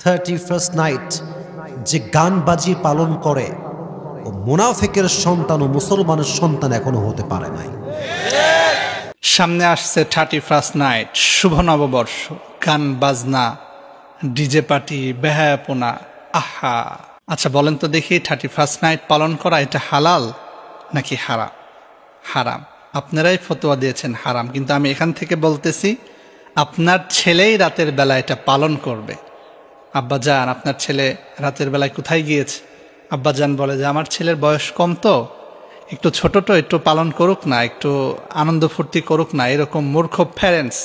31st night যে গান বাজিয়ে পালন করে ও মুনাফিকের সন্তান ও মুসলমানের সন্তান এখনো হতে পারে নাই। সামনে আসছে 31st নাইট, শুভ নববর্ষ, গান বাজনা, ডিজে পার্টি, বেহায়াপনা, আহা। আচ্ছা বলেন তো দেখি, 31st নাইট পালন করা এটা হালাল নাকি হারাম? হারাম। আপনারাই ফতোয়া দিয়েছেন হারাম, কিন্তু আমি এখান থেকে বলতেছি আপনার ছেলেই রাতের বেলা এটা পালন করবে। আব্বা জান, আপনার ছেলে রাতের বেলায় কোথায় গিয়েছে? আব্বা জান বলে যে আমার ছেলের বয়স কম, তো একটু ছোট, তো একটু পালন করুক না, একটু আনন্দ ফুর্তি করুক না। এরকম মূর্খ প্যারেন্টস,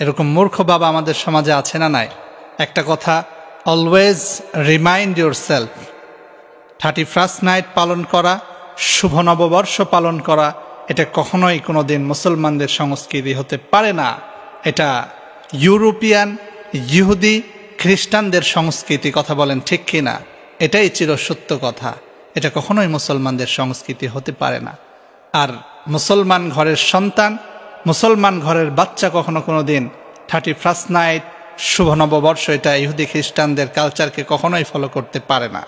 এরকম মূর্খ বাবা আমাদের সমাজে আছে না নাই? একটা কথা, always remind your self, 31st night পালন করা, শুভ নববর্ষ পালন করা, এটা কখনোই কোনোদিন মুসলমানদের সংস্কৃতি হতে পারে না। এটা ইউরোপিয়ান, ইহুদি, খ্রিস্টানদের সংস্কৃতি। কথা বলেন ঠিক কিনা? এটাই চিরসত্য কথা। এটা কখনোই মুসলমানদের সংস্কৃতি হতে পারে না। আর মুসলমান ঘরের সন্তান, মুসলমান ঘরের বাচ্চা কখনো কোনোদিন 31st নাইট, শুভ নববর্ষ, এটা ইহুদি খ্রিস্টানদের কালচারকে কখনোই ফলো করতে পারে না,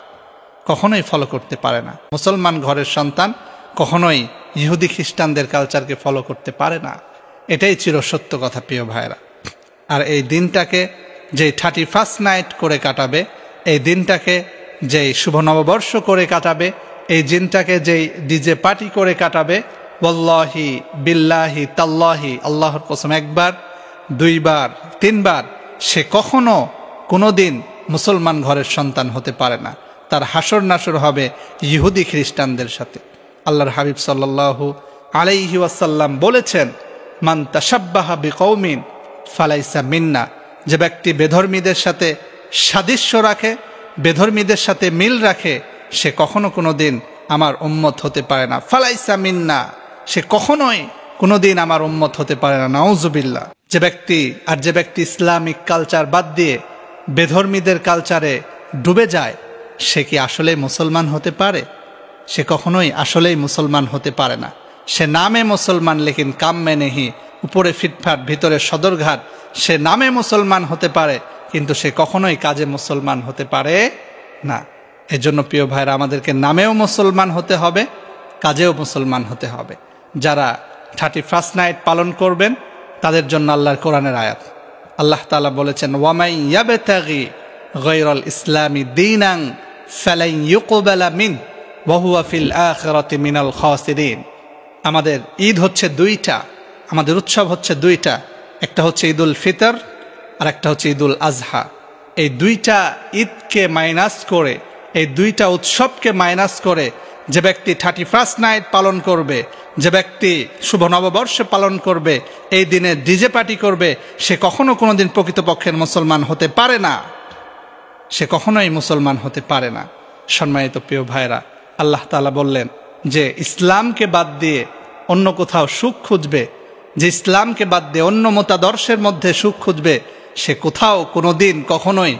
কখনোই ফলো করতে পারে না। মুসলমান ঘরের সন্তান কখনোই ইহুদি খ্রিস্টানদের কালচারকে ফলো করতে পারে না। এটাই চিরসত্য কথা প্রিয় ভাইরা। আর এই দিনটাকে যে 31st নাইট করে কাটাবে, এই দিনটাকে যেই শুভ নববর্ষ করে কাটাবে, এই দিনটাকে যেই ডিজে পার্টি করে কাটাবে, ওয়াল্লাহি বিল্লাহি তাল্লাহি, আল্লাহর কসম, একবার, দুইবার, তিনবার, সে কখনো কোনোদিন মুসলমান ঘরের সন্তান হতে পারে না। তার হাসর নাসর হবে ইহুদি খ্রিস্টানদের সাথে। আল্লাহর হাবিব সাল্লাল্লাহু আলাইহি ওয়াসাল্লাম বলেছেন, মান তাশাব্বাহা বিকৌমিন ফালাইসা মিন্না। যে ব্যক্তি বেধর্মীদের সাথে সাদৃশ্য রাখে, বেধর্মীদের সাথে মিল রাখে, সে কখনো কোনো দিন আমার উম্মত হতে পারে না। ফালাইসা মিন্না, সে কখনোই কোনোদিন আমার উম্মত হতে পারে না। নাউজুবিল্লাহ। যে ব্যক্তি ইসলামিক কালচার বাদ দিয়ে বেধর্মীদের কালচারে ডুবে যায়, সে কি আসলে মুসলমান হতে পারে? সে কখনোই আসলেই মুসলমান হতে পারে না। সে নামে মুসলমান, লেকিন কাম মে নেহি, উপরে ফিটফাট ভিতরে সদরঘাট। সে নামে মুসলমান হতে পারে, কিন্তু সে কখনোই কাজে মুসলমান হতে পারে না। এজন্য প্রিয় ভাইরা, আমাদেরকে নামেও মুসলমান হতে হবে, কাজেও মুসলমান হতে হবে। যারা 31st নাইট পালন করবেন, তাদের জন্য আল্লাহর কোরআনের আয়াত, আল্লাহ তাআলা বলেছেন, ওয়ামাই ইয়াবতাগি গায়রাল ইসলামি দীনান ফালান ইউকবালা মিন ওয়া হুয়া ফিল আখিরাতি মিনাল খাসিরিন। আমাদের ঈদ হচ্ছে দুইটা, আমাদের উৎসব হচ্ছে দুইটা। একটা হচ্ছে ঈদুল ফিতর আর একটা হচ্ছে ঈদুল আজহা। এই দুইটা ঈদকে মাইনাস করে, এই দুইটা উৎসবকে মাইনাস করে যে ব্যক্তি 31st নাইট পালন করবে, যে ব্যক্তি শুভ নববর্ষ পালন করবে, এই দিনে ডিজে পার্টি করবে, সে কখনো কোনোদিন প্রকৃতপক্ষের মুসলমান হতে পারে না। সে কখনোই মুসলমান হতে পারে না। সম্মানিত প্রিয় ভাইরা, আল্লাহ তাআলা বললেন যে ইসলামকে বাদ দিয়ে অন্য কোথাও সুখ খুঁজবে, যে ইসলামকে বাদ দিয়ে অন্য মতাদর্শের মধ্যে সুখ খুঁজবে, সে কোথাও কোনোদিন কখনোই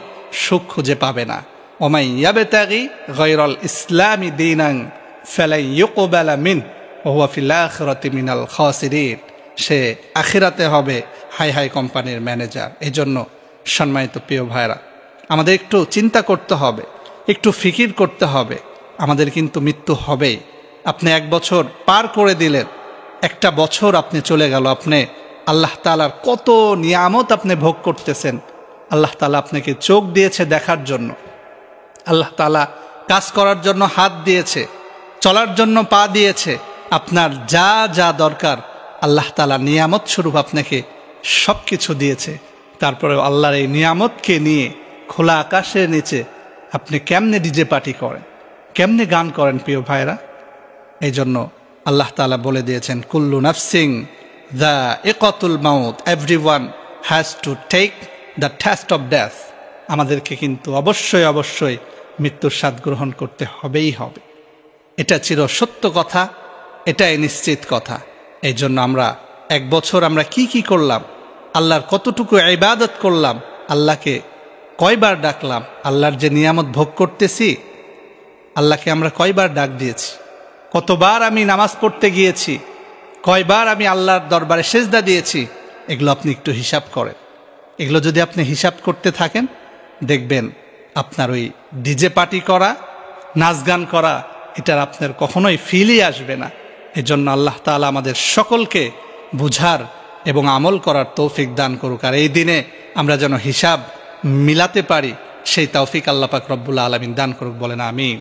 সুখ খুঁজে পাবে না। ওমাই ইয়াবতাগি গায়রাল ইসলামি দীনান ফালান ইউকবালা মিন ওয়া হুয়া ফিল আখিরাতি মিনাল খাসিরিন। সে আখিরাতে হবে হাই হাই কোম্পানির ম্যানেজার। এজন্য সম্মানিত প্রিয় ভাইরা, আমাদের একটু চিন্তা করতে হবে, একটু ফিকির করতে হবে। আমাদের কিন্তু মৃত্যু হবেই। আপনি 1 বছর পার করে দিলেন, একটা বছর আপনি চলে গেল, আপনি আল্লাহ তাআলার কত নিয়ামত আপনি ভোগ করতেছেন। আল্লাহ তাআলা আপনাকে চোখ দিয়েছে দেখার জন্য, আল্লাহ তাআলা কাজ করার জন্য হাত দিয়েছে, চলার জন্য পা দিয়েছে। আপনার যা যা দরকার আল্লাহ তাআলা নিয়ামত স্বরূপ আপনাকে সব কিছু দিয়েছে। তারপরেও আল্লাহর এই নিয়ামতকে নিয়ে খোলা আকাশের নিচে আপনি কেমনে ডিজে পার্টি করেন, কেমনে গান করেন প্রিয় ভাইরা? এই জন্য আল্লাহ তাআলা বলে দিয়েছেন, কুল্লু নাফসিং যায়িকাতুল মাউত, everyone has to take the test of death. আমাদেরকে কিন্তু অবশ্যই অবশ্যই মৃত্যুর স্বাদ গ্রহণ করতে হবেই হবে। এটা চিরসত্য কথা, এটাই নিশ্চিত কথা। এই জন্য আমরা 1 বছর আমরা কি করলাম, আল্লাহর কতটুকু ইবাদত করলাম, আল্লাহকে কয়বার ডাকলাম, আল্লাহর যে নিয়ামত ভোগ করতেছি, আল্লাহকে আমরা কয়বার ডাক দিয়েছি, কতবার আমি নামাজ পড়তে গিয়েছি, কয়বার আমি আল্লাহর দরবারে সেজদা দিয়েছি, এগুলো আপনি একটু হিসাব করেন। এগুলো যদি আপনি হিসাব করতে থাকেন, দেখবেন আপনার ওই ডিজে পার্টি করা, নাচ গান করা, এটার আপনার কখনোই ফিলই আসবে না। এজন্য আল্লাহ তাআলা আমাদের সকলকে বুঝার এবং আমল করার তৌফিক দান করুক, আর এই দিনে আমরা যেন হিসাব মিলাতে পারি সেই তৌফিক আল্লাহ পাক রব্বুল আলামিন দান করুক, বলেন আমিন।